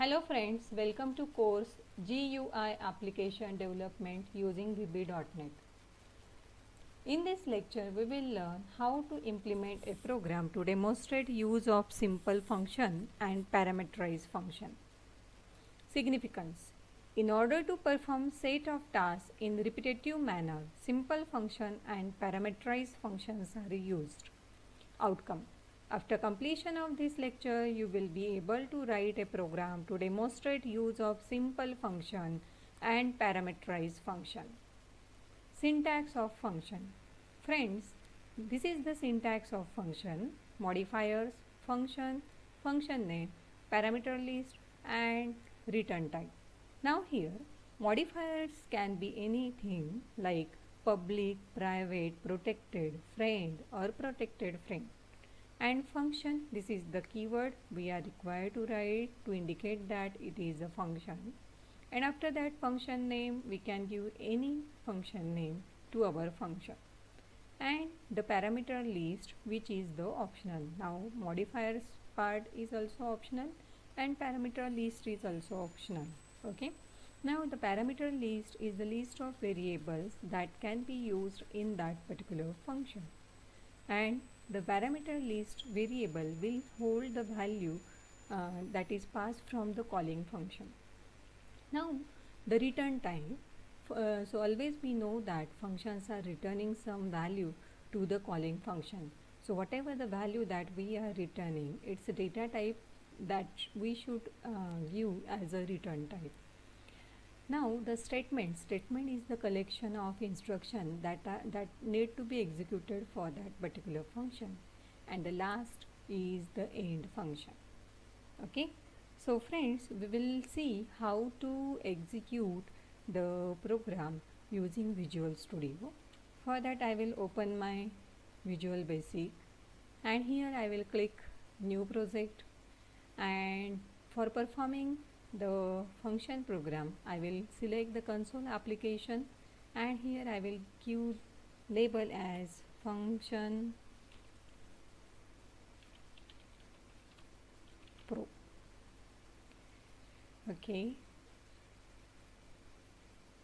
Hello friends, welcome to course GUI Application Development using VB.NET. In this lecture, we will learn how to implement a program to demonstrate use of simple function and parameterized function. Significance: in order to perform set of tasks in repetitive manner, simple function and parameterized functions are used. Outcome: after completion of this lecture, you will be able to write a program to demonstrate use of simple function and parameterized function. Syntax of function. Friends, this is the syntax of function: modifiers, function name, parameter list, and return type. Now here, modifiers can be anything like public, private, protected, friend, or protected friend. And function, this is the keyword we are required to write to indicate that it is a function. And after that function name, we can give any function name to our function. And the parameter list, which is the optional. Now modifiers part is also optional and parameter list is also optional. Okay. Now the parameter list is the list of variables that can be used in that particular function. And the parameter list variable will hold the value that is passed from the calling function. Now the return type, so always we know that functions are returning some value to the calling function. So whatever the value that we are returning, it's a data type that we should give as a return type. Now the statement is the collection of instructions that need to be executed for that particular function, and the last is the end function. Okay, so friends, we will see how to execute the program using Visual Studio. For that I will open my Visual Basic, and here I will click new project, and for performing the function program I will select the console application, and here I will give label as function pro. Okay,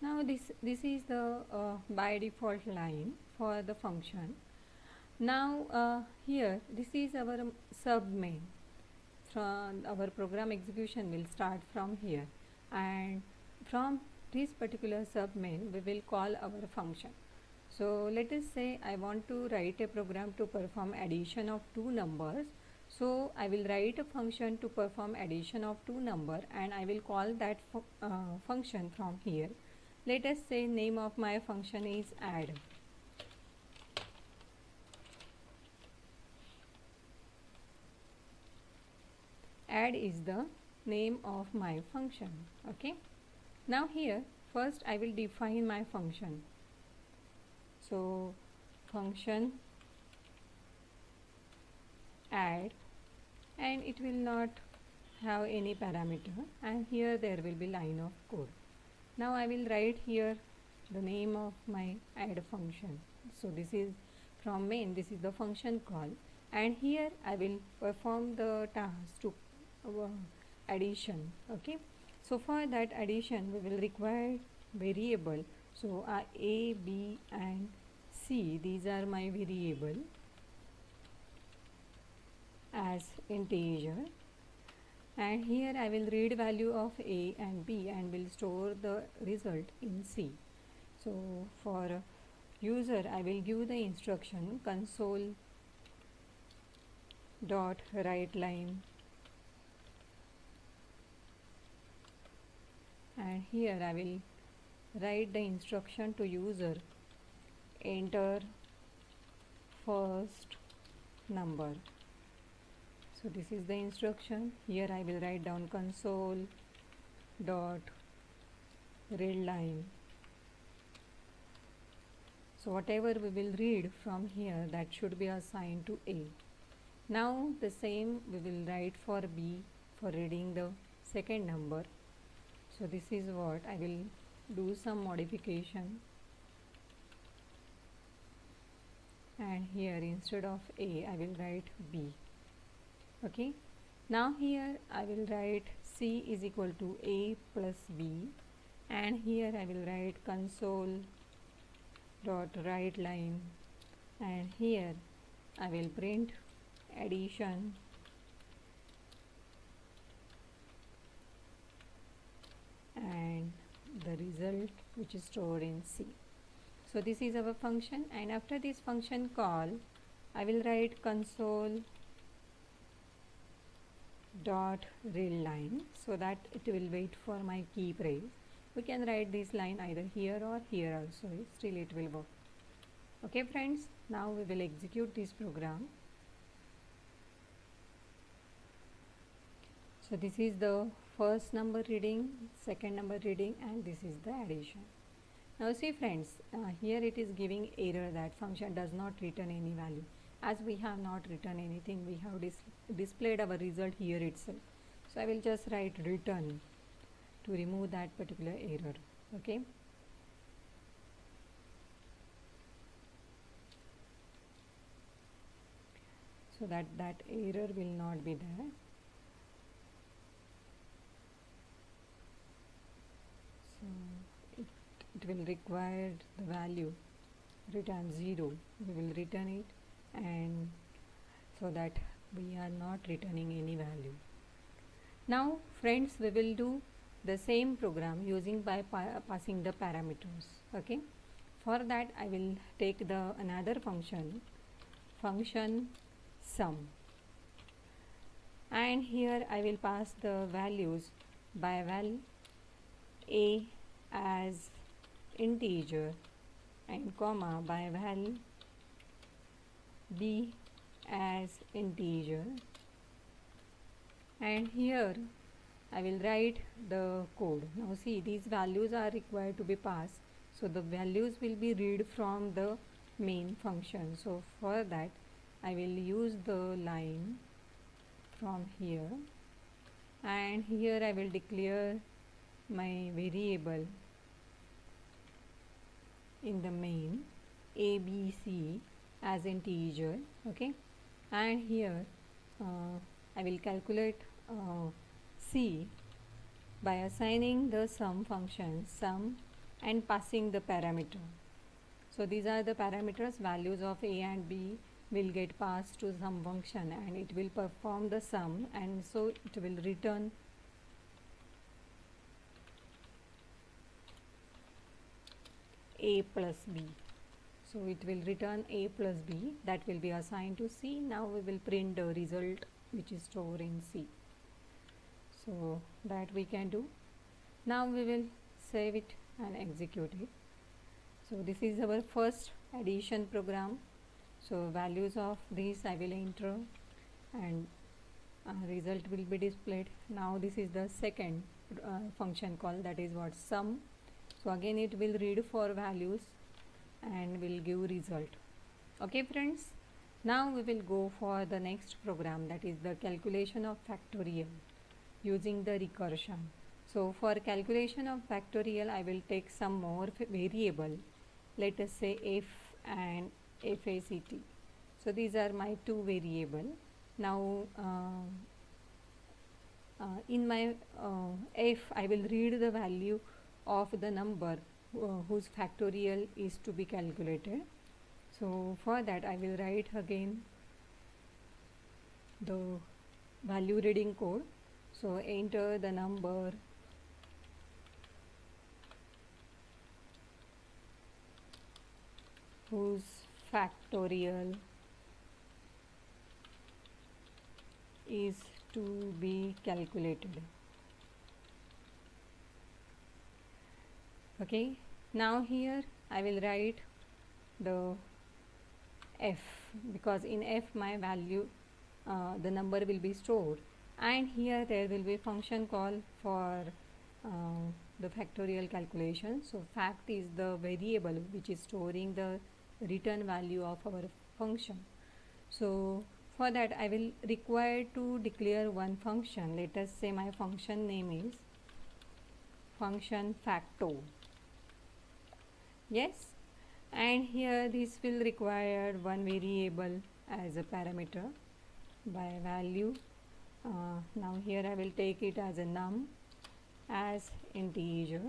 now this is the by default line for the function. Now here this is our sub main. From our program execution will start from here, and from this particular sub main we will call our function. So let us say I want to write a program to perform addition of two numbers. So I will write a function to perform addition of two numbers, and I will call that function from here. Let us say name of my function is add. Add is the name of my function. Okay, now here first I will define my function. So function add, and it will not have any parameter, and here there will be line of code. Now I will write here the name of my add function. So this is from main, this is the function call, and here I will perform the task to addition. Okay, so for that addition we will require variable. So a, b, and c, these are my variable as integer, and here I will read value of a and b and will store the result in c. So for user I will give the instruction console dot write line, and here I will write the instruction to user enter first number. So this is the instruction. Here I will write down console dot read line. So whatever we will read from here, that should be assigned to A. Now the same we will write for B for reading the second number. So this is what I will do some modification, and here instead of A I will write B. Okay, now here I will write C is equal to A plus B, and here I will write console dot write line, and here I will print addition and the result which is stored in C. So this is our function, and after this function call I will write console dot read line, so that it will wait for my key press. We can write this line either here or here also, still it will work. Okay friends, now we will execute this program. So this is the first number reading, second number reading, and this is the addition. Now see friends, here it is giving error that function does not return any value. As we have not written anything, we have displayed our result here itself. So I will just write return to remove that particular error. Okay. So that error will not be there. So it will require the value return 0. We will return it, and so that we are not returning any value. Now friends, we will do the same program using by passing the parameters. Okay. For that I will take the another function sum, and here I will pass the values by val a as integer and comma by val b as integer, and here I will write the code. Now see, these values are required to be passed, so the values will be read from the main function. So for that I will use the line from here, and here I will declare my variable in the main ABC as integer. Okay, and here I will calculate C by assigning the sum function sum and passing the parameter. So these are the parameters, values of A and B will get passed to sum function, and it will perform the sum, and so it will return A plus B. So it will return A plus B, that will be assigned to C. Now we will print the result which is stored in C. So that we can do. Now we will save it and execute it. So this is our first addition program. So values of these I will enter, and result will be displayed. Now this is the second function call, that is what sum. So again it will read for values and will give result. Okay friends, now we will go for the next program, that is the calculation of factorial using the recursion. So for calculation of factorial I will take some more variable, let us say f and fact. So these are my two variable. Now in my f I will read the value of the number whose factorial is to be calculated. So for that I will write again the value reading code. So enter the number whose factorial is to be calculated. Okay, now here I will write the f, because in f my value the number will be stored, and here there will be function call for the factorial calculation. So fact is the variable which is storing the return value of our function. So for that I will require to declare one function. Let us say my function name is function facto. Yes, and here this will require one variable as a parameter by value Now here I will take it as a num as integer,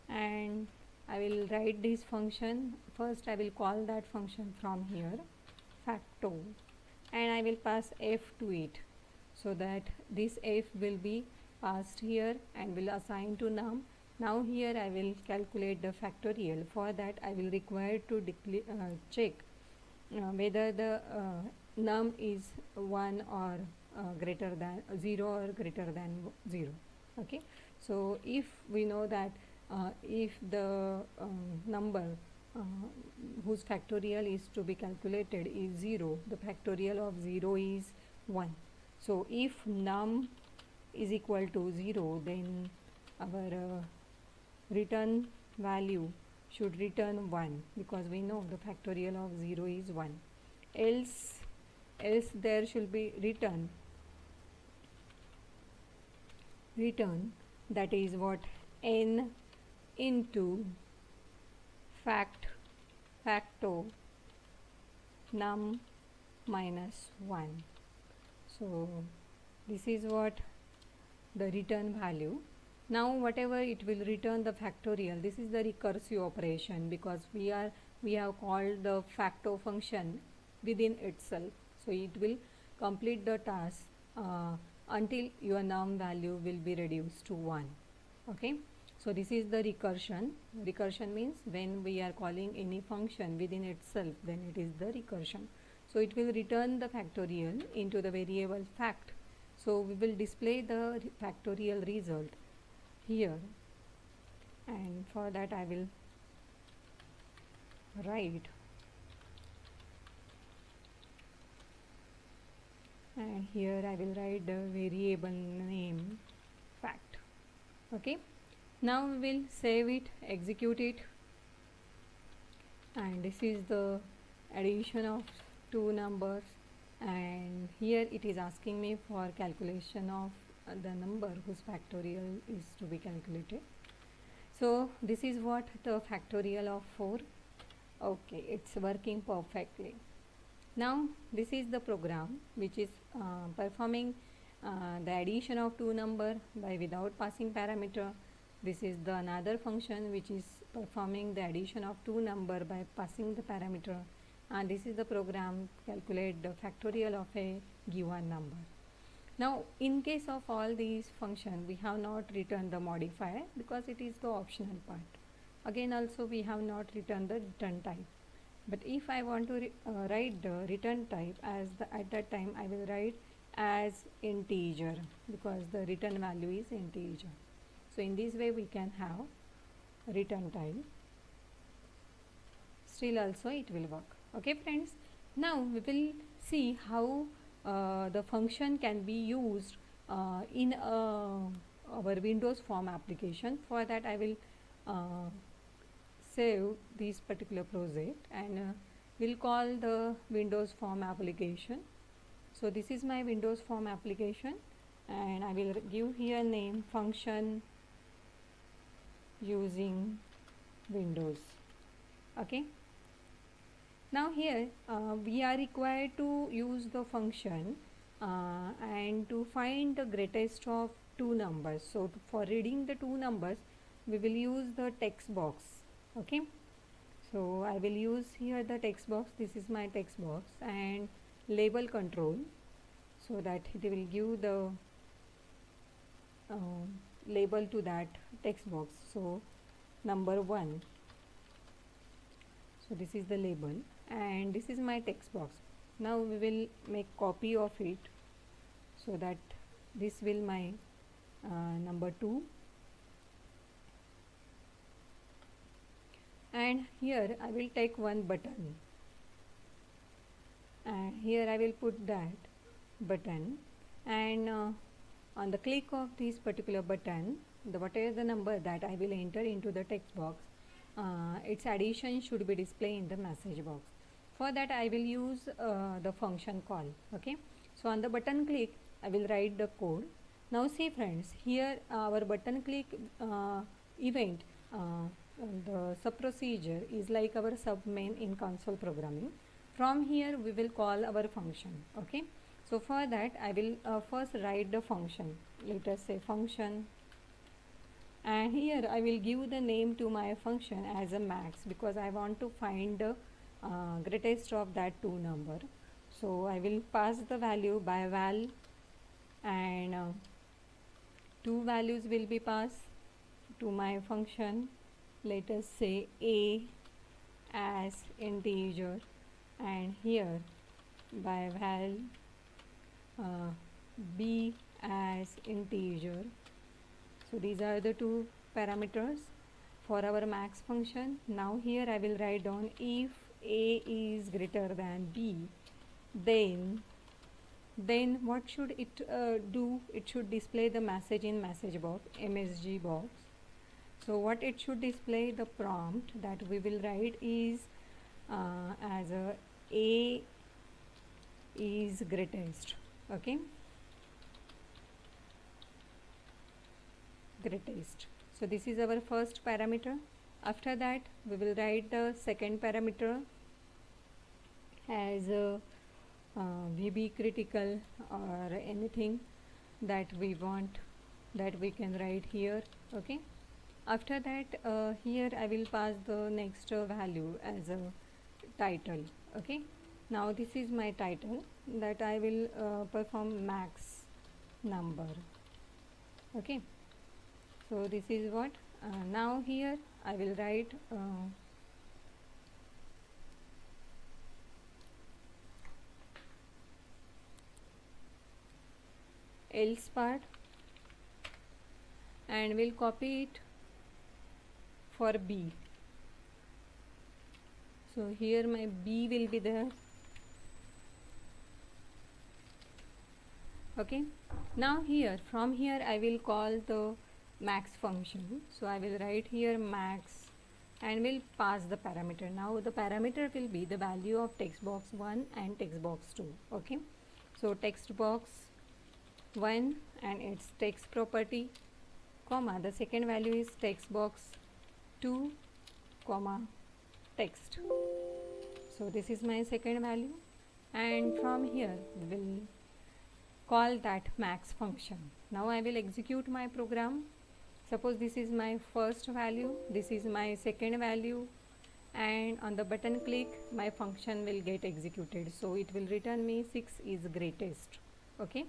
and I will write this function. First I will call that function from here, facto, and I will pass f to it, so that this f will be passed here and will assign to num. Now here I will calculate the factorial. For that I will require to check whether the num is 1 or greater than 0 or greater than 0. Okay, so if we know that if the number whose factorial is to be calculated is 0, the factorial of 0 is 1. So if num is equal to 0, then our return value should return 1, because we know the factorial of 0 is 1. Else there should be return that is what, n into facto num minus 1. So this is what the return value. Now whatever it will return the factorial, this is the recursive operation, because we have called the facto function within itself. So it will complete the task until your num value will be reduced to 1. Okay, so this is the recursion. Recursion means when we are calling any function within itself, then it is the recursion. So it will return the factorial into the variable fact. So we will display the factorial result here, and for that I will write, and here I will write the variable name fact. Okay, now we will save it, execute it, and this is the addition of two numbers, and here it is asking me for calculation of the number whose factorial is to be calculated. So this is what the factorial of 4. Okay, it's working perfectly. Now this is the program which is performing the addition of two number by without passing parameter. This is the another function which is performing the addition of two number by passing the parameter, and this is the program calculate the factorial of a given number. Now in case of all these functions, we have not written the modifier because it is the optional part. Again also we have not written the return type. But if I want to write the return type, at that time I will write as integer, because the return value is integer. So in this way we can have return type. Still also it will work. Okay friends, now we will see how the function can be used in our Windows Form application. For that I will save this particular project, and we'll call the Windows Form application. So this is my Windows Form application, and I will give here name function using Windows. Okay, now here we are required to use the function and to find the greatest of two numbers. So for reading the two numbers we will use the text box. Okay, so I will use here the text box. This is my text box, and label control, so that it will give the label to that text box. So number 1, so this is the label, and this is my text box. Now we will make copy of it, so that this will my number 2, and here I will take one button, and here I will put that button, and on the click of this particular button, whatever the number that I will enter into the text box, its addition should be displayed in the message box. For that I will use the function call. Okay, so on the button click I will write the code. Now see friends, here our button click event, the sub procedure is like our sub main in console programming. From here we will call our function. Okay, So for that I will first write the function. Let us say function, and here I will give the name to my function as a max, because I want to find the greatest of that two number. So I will pass the value by val, and two values will be passed to my function. Let us say a as integer, and here by val b as integer. So these are the two parameters for our max function. Now here I will write down, if a is greater than b, then what should it do? It should display the message in message box, MSG box. So what it should display, the prompt that we will write is as a is greatest. Okay, greatest. So this is our first parameter. After that we will write the second parameter as VB critical, or anything that we want, that we can write here. Okay, after that here I will pass the next value as a title. Okay, now this is my title, that I will perform max number. Okay, so this is what now here I will write else part, and we'll copy it for b. So here my b will be there. Okay, now here, from here I will call the max function. So I will write here max, and will pass the parameter. Now the parameter will be the value of text box 1 and text box 2. Okay, so text box 1 and its text property, comma, the second value is text box 2, comma, text. So this is my second value, and from here we will call that max function. Now I will execute my program. Suppose this is my first value, this is my second value, and on the button click my function will get executed. So it will return me 6 is greatest. Okay,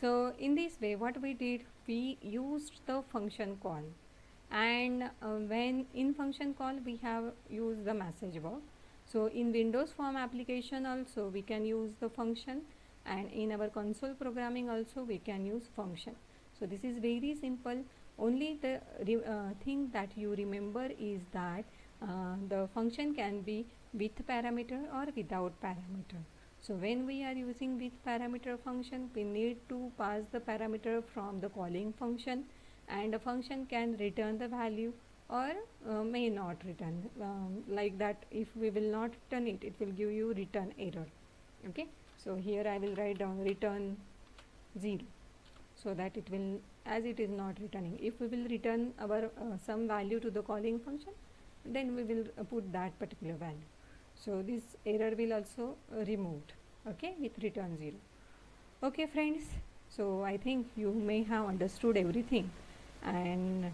so in this way what we did, we used the function call, and when in function call we have used the message box. So in Windows Form application also we can use the function, and in our console programming also we can use function. So this is very simple. Only the thing that you remember is that the function can be with parameter or without parameter. So when we are using with parameter function, we need to pass the parameter from the calling function, and the function can return the value or may not return. Like that, if we will not return it, it will give you return error. Okay, so here I will write down return 0, so that it will, as it is not returning. If we will return our some value to the calling function, then we will put that particular value. So this error will also removed, okay, with return 0. Okay friends, so I think you may have understood everything, and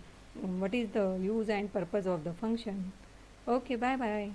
what is the use and purpose of the function. Okay, bye bye.